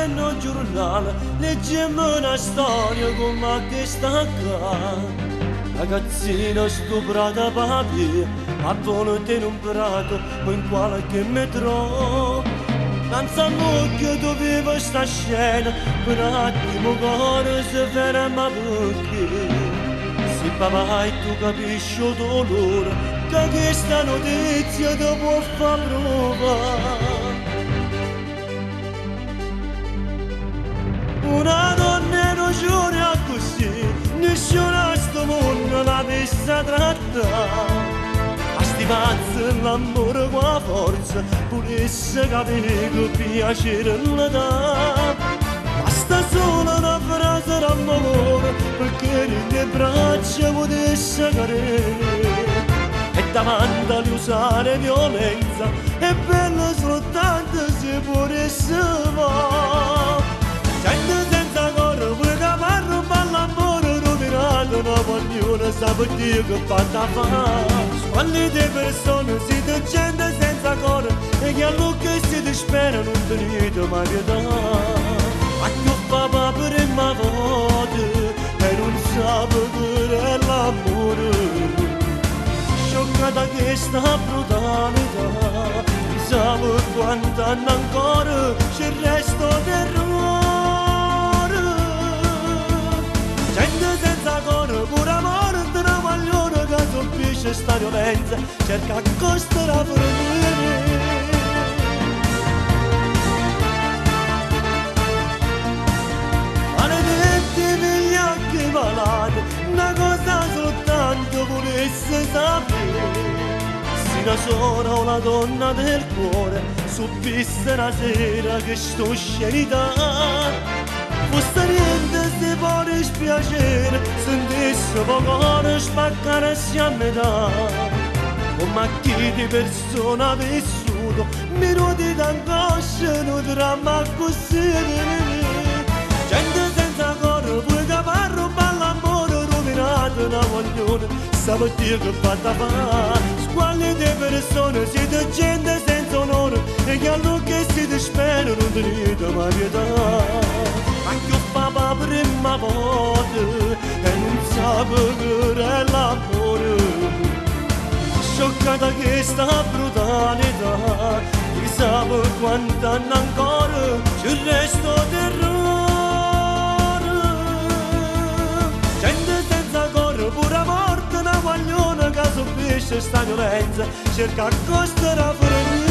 prendo il giornale, leggiamo una storia come questa qua. Ragazzina stuprata papi, a volte in un prato o in qualche metro. Non sanno che doveva sta scena, per un attimo cuore si ferma perché. Se papà e tu capisci il dolore, che questa notizia ti può far provare. Una donna non giura così, nessuno a sto mondo la messa trattare. A sti pazzi l'amore con la forza, volesse capire che piacere le dà. Basta solo una frase d'amore, perché nelle braccia potesse cadere. E davanti a usare violenza, è bello soltanto se potesse fare. Gente senza coro, pure che parlo, balla amore, rovinato, una paglione, sa per Dio che fatta fa. Squalli di persone, siete gente senza coro, e che a che siete spera non venite mai pietà. Ma che papà per ma voce, e non sa che è l'amore. Scioccata che sta brutalità, chissà per quanto hanno ancora, c'è il resto terrore. Gente senza coro, pure amore, di una maglione che subisce sta violenza, cerca a costo la fornire. Maledetti vigliacchi malati, una cosa soltanto volesse sapere. Se una sola o la donna del cuore subisse una sera che sto scenità. Fosse niente se può dispiacere, sentisse poco spaccarsi a metà. Come chi di persona vissuto, minuti d'angoscia, non dramma così. Gente senza coro, pure che parlo, balla amore, rovinato una voglione, sa per Dio che fatta fa. Squalli di persone, siete gente senza onore, e che allora che siete spero non tenete mai pietà. Ma che papà prima volta e non sa che è l'amore. Scioccata che sta brutalità, chissà per quanto hanno ancora, c'è il resto terrore. Gente senza coro, pure morte, una maglione che subisce sta violenza, cerca a costo la fornire.